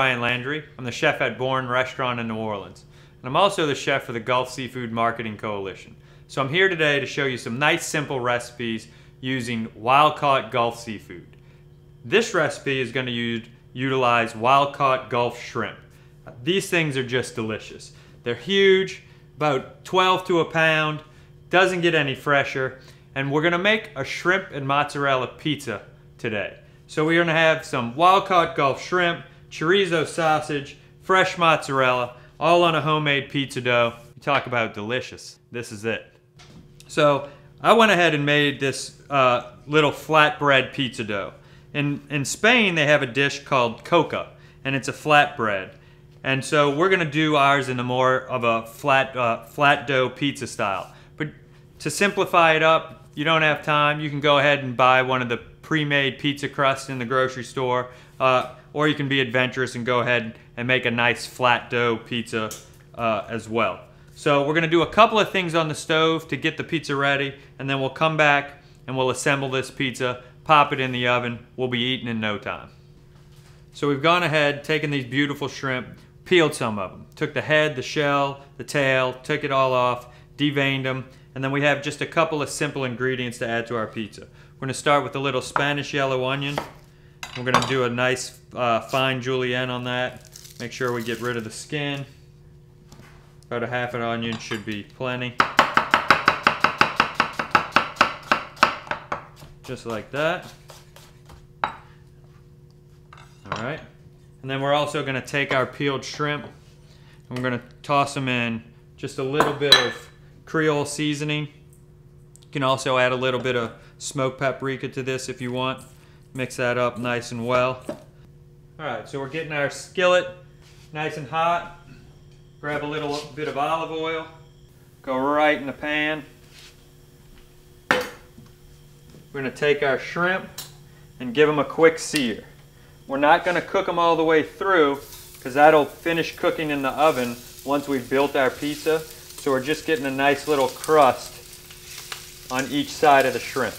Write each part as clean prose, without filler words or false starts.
Brian Landry. I'm the chef at Bourne Restaurant in New Orleans. And I'm also the chef for the Gulf Seafood Marketing Coalition. So I'm here today to show you some nice simple recipes using wild-caught Gulf seafood. This recipe is going to utilize wild-caught Gulf shrimp. These things are just delicious. They're huge, about 12 to a pound, doesn't get any fresher, and we're going to make a shrimp and mozzarella pizza today. So we're going to have some wild-caught Gulf shrimp, chorizo sausage, fresh mozzarella, all on a homemade pizza dough. You talk about delicious. This is it. So I went ahead and made this little flatbread pizza dough. In Spain, they have a dish called coca, and it's a flatbread. And so we're going to do ours in a more of a flat dough pizza style. But to simplify it up, you don't have time, you can go ahead and buy one of the pre-made pizza crusts in the grocery store, or you can be adventurous and go ahead and make a nice flat dough pizza as well. So we're going to do a couple of things on the stove to get the pizza ready, and then we'll come back and we'll assemble this pizza, pop it in the oven. We'll be eating in no time. So we've gone ahead, taken these beautiful shrimp, peeled some of them, took the head, the shell, the tail, took it all off, deveined them, and then we have just a couple of simple ingredients to add to our pizza. We're going to start with a little Spanish yellow onion. We're going to do a nice fine julienne on that. Make sure we get rid of the skin. About a half an onion should be plenty. Just like that. Alright. And then we're also going to take our peeled shrimp and we're going to toss them in just a little bit of Creole seasoning. You can also add a little bit of smoked paprika to this if you want. Mix that up nice and well. Alright, so we're getting our skillet nice and hot. Grab a little bit of olive oil. Go right in the pan. We're going to take our shrimp and give them a quick sear. We're not going to cook them all the way through because that'll finish cooking in the oven once we've built our pizza. So we're just getting a nice little crust on each side of the shrimp.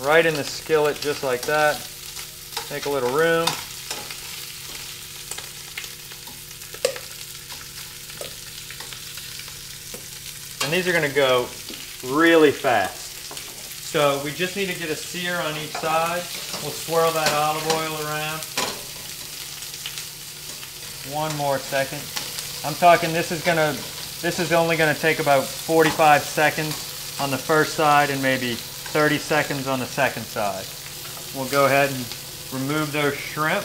Right in the skillet just like that. Make a little room. And these are going to go really fast. So we just need to get a sear on each side. We'll swirl that olive oil around. One more second. I'm talking this is only going to take about 45 seconds on the first side and maybe 30 seconds on the second side. We'll go ahead and remove those shrimp.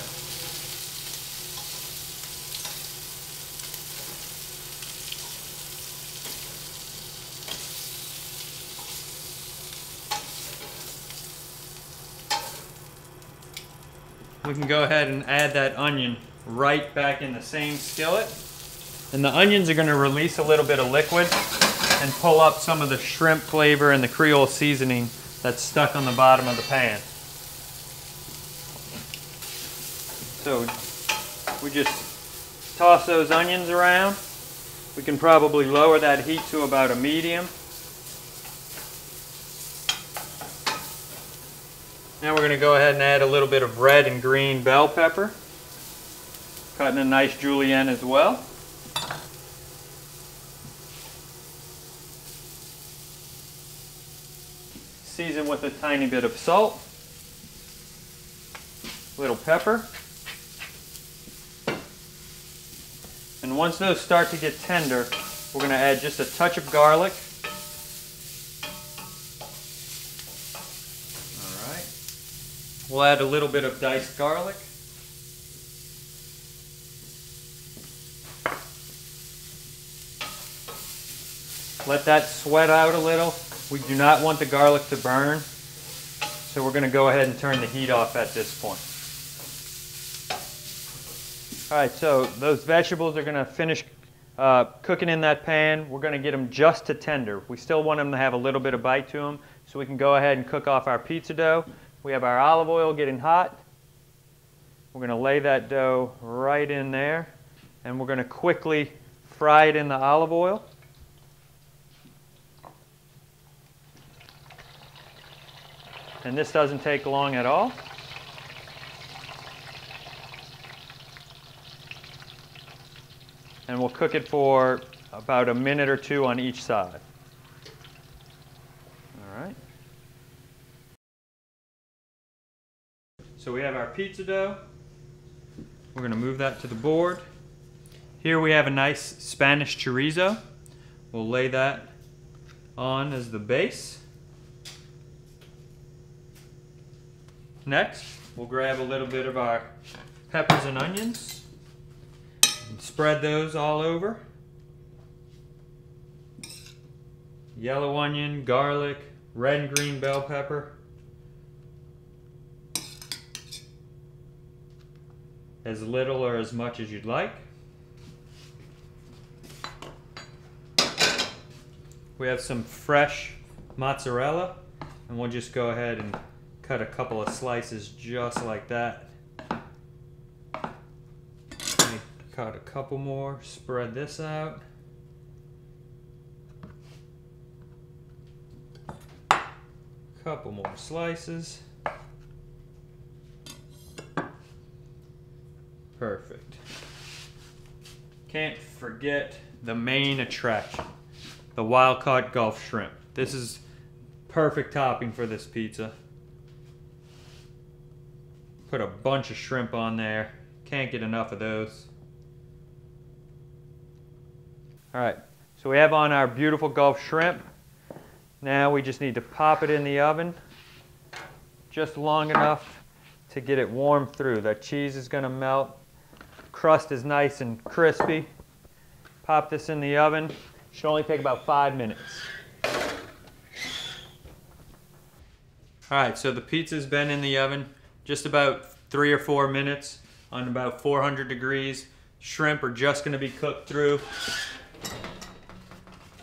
We can go ahead and add that onion right back in the same skillet. And the onions are going to release a little bit of liquid and pull up some of the shrimp flavor and the Creole seasoning that's stuck on the bottom of the pan. So we just toss those onions around. We can probably lower that heat to about a medium. Now we're going to go ahead and add a little bit of red and green bell pepper. Cutting a nice julienne as well. Season with a tiny bit of salt. A little pepper. And once those start to get tender, we're going to add just a touch of garlic. We'll add a little bit of diced garlic. Let that sweat out a little. We do not want the garlic to burn, so we're going to go ahead and turn the heat off at this point. Alright, so those vegetables are going to finish cooking in that pan. We're going to get them just to tender. We still want them to have a little bit of bite to them, so we can go ahead and cook off our pizza dough. We have our olive oil getting hot. We're going to lay that dough right in there, and we're going to quickly fry it in the olive oil. And this doesn't take long at all. and we'll cook it for about a minute or two on each side. All right. So we have our pizza dough. We're going to move that to the board. Here we have a nice Spanish chorizo. We'll lay that on as the base. Next, we'll grab a little bit of our peppers and onions and spread those all over. Yellow onion, garlic, red and green bell pepper. As little or as much as you'd like. We have some fresh mozzarella, and we'll just go ahead and cut a couple of slices just like that. Cut a couple more, spread this out. Couple more slices. Perfect. Can't forget the main attraction, the wild-caught Gulf shrimp. This is perfect topping for this pizza. Put a bunch of shrimp on there. Can't get enough of those. All right, so we have on our beautiful Gulf shrimp. Now we just need to pop it in the oven just long enough to get it warm through. That cheese is going to melt. Crust is nice and crispy. Pop this in the oven. Should only take about 5 minutes. All right, so the pizza's been in the oven just about 3 or 4 minutes on about 400 degrees. Shrimp are just going to be cooked through.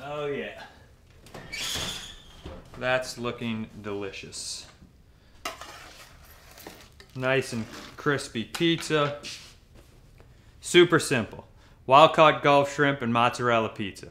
Oh yeah. That's looking delicious. Nice and crispy pizza. Super simple. Wild-caught Gulf shrimp and mozzarella pizza.